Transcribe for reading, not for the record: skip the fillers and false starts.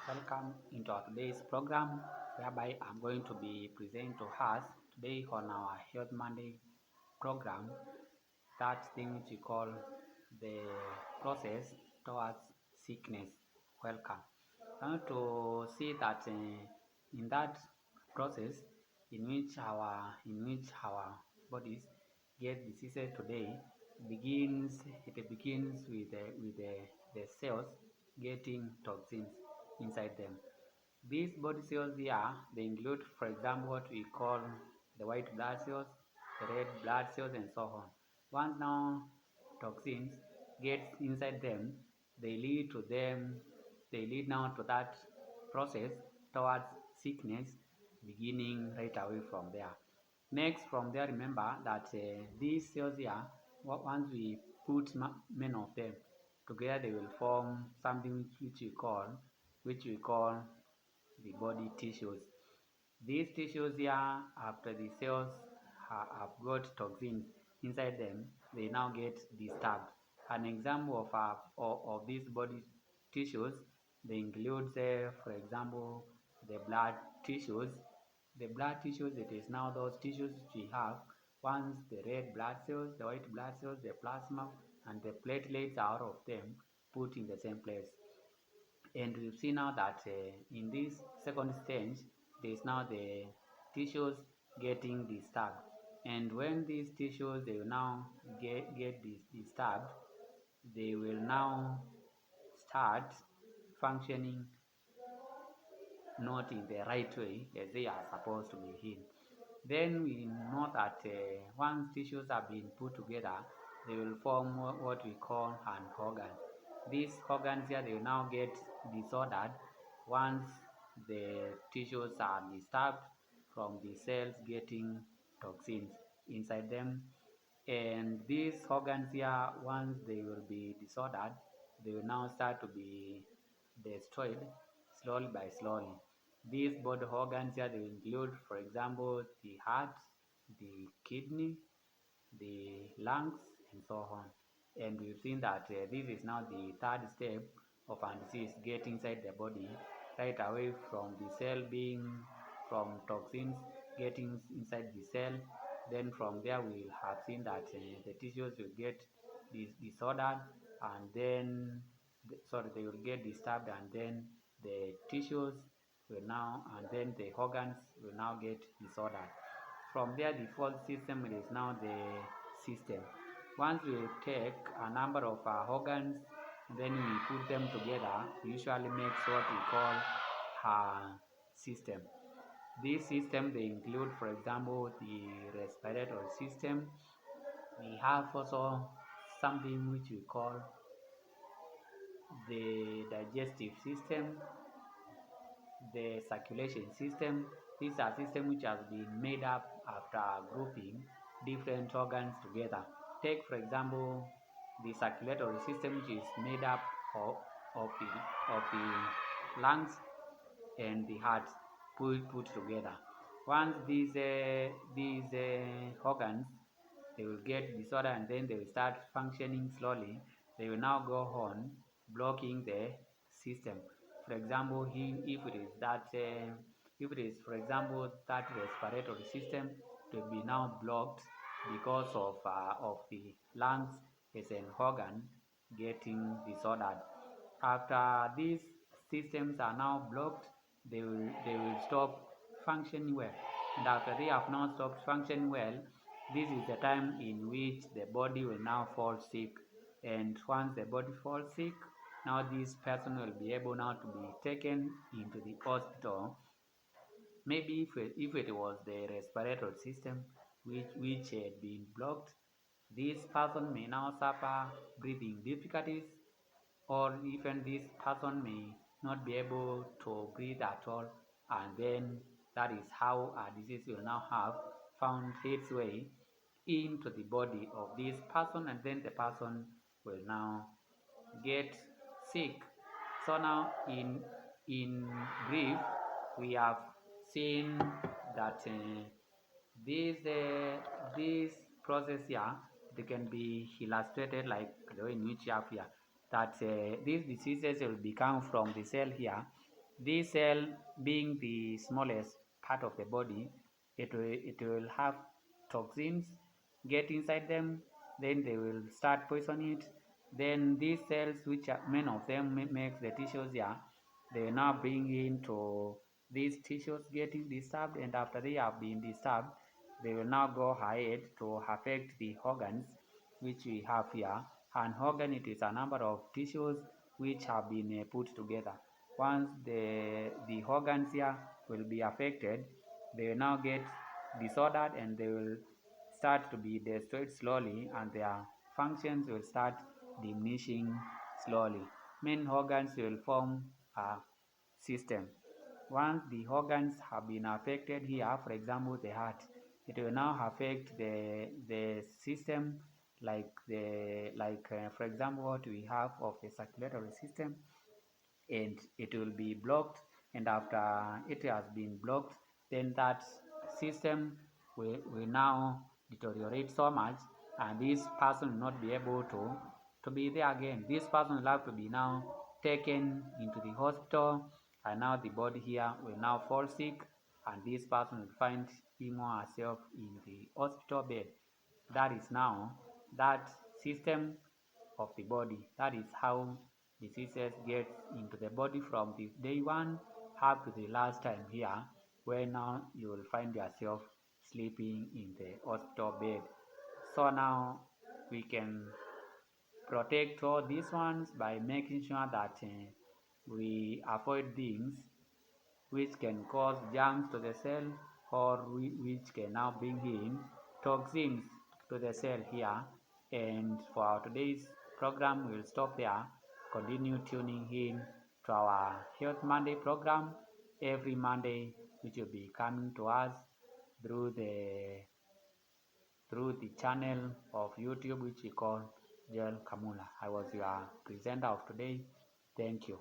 Welcome into our today's program, whereby I'm going to be presenting to us today on our Health Monday program that thing which we call the process towards sickness. Welcome. I want to see that in that process in which our bodies get diseases today begins with the cells getting toxins inside them. These body cells here, they include, for example, what we call the white blood cells, the red blood cells, and so on. Once now toxins get inside them, they lead now to that process towards sickness, beginning right away from there. Next, from there, remember that these cells here, once we put many of them together, they will form something which we call the body tissues. These tissues here, after the cells have got toxins inside them, they now get disturbed. An example of these body tissues, they include, for example, the blood tissues. The blood tissues, it is now those tissues we have once the red blood cells, the white blood cells, the plasma, and the platelets are all of them put in the same place. And we've seen now that in this second stage, there is now the tissues getting disturbed. And when these tissues they will now get disturbed, they will now start functioning not in the right way as they are supposed to be in. Then we know that once tissues have been put together, they will form what we call an organ. These organs here, they will now get disordered once the tissues are disturbed from the cells getting toxins inside them. And these organs here, once they will be disordered, they will now start to be destroyed slowly by slowly. These body organs here, they include, for example, the heart, the kidney, the lungs, and so on. And we've seen that this is now the third step of an disease getting inside the body, right away from the cell being from toxins getting inside the cell. Then from there we have seen that the tissues will get disordered, and then they will get disturbed, and then the tissues will now, and then the organs will now get disordered. From there, the fourth system is now the system. Once we take a number of organs, then we put them together, we usually makes what we call a system. This system, they include, for example, the respiratory system. We have also something which we call the digestive system, the circulation system. These are systems which has been made up after grouping different organs together. Take, for example, the circulatory system, which is made up of the lungs and the heart put together. Once these organs, they will get disorder, and then they will start functioning slowly. They will now go on blocking the system. For example, if it is, for example, that respiratory system to be now blocked because of the lungs as an organ getting disordered. After these systems are now blocked, they will stop functioning well. And after they have now stopped functioning well, this is the time in which the body will now fall sick. And once the body falls sick, now this person will be able now to be taken into the hospital. Maybe if it was the respiratory system which had been blocked, this person may now suffer breathing difficulties, or even this person may not be able to breathe at all, and then that is how a disease will now have found its way into the body of this person, and then the person will now get sick. So now in brief, we have seen that this process here, they can be illustrated like the way in which you have here, that these diseases will become from the cell here, This cell being the smallest part of the body, it will have toxins get inside them, then they will start poison it. Then these cells, which are, many of them make the tissues here, they will now bring into these tissues getting disturbed, and after they have been disturbed, they will now go ahead to affect the organs which we have here. An organ, it is a number of tissues which have been put together. Once the organs here will be affected, they will now get disordered and they will start to be destroyed slowly, and their functions will start diminishing slowly. Main organs will form a system. Once the organs have been affected here, for example the heart, it will now affect the system, for example what we have of the circulatory system, and it will be blocked, and after it has been blocked, then that system will now deteriorate so much, and this person will not be able to be there again. This person will have to be now taken into the hospital, and now the body here will now fall sick, and this person will find him or herself in the hospital bed. That is now that system of the body. That is how diseases get into the body from the day one up to the last time here, where now you will find yourself sleeping in the hospital bed. So now we can protect all these ones by making sure that we avoid things which can cause germs to the cell, or which can now bring in toxins to the cell here. And for our today's program, we'll stop there. Continue tuning in to our Health Monday program every Monday, which will be coming to us through the channel of YouTube, which we call Joel Kamula. I was your presenter of today. Thank you.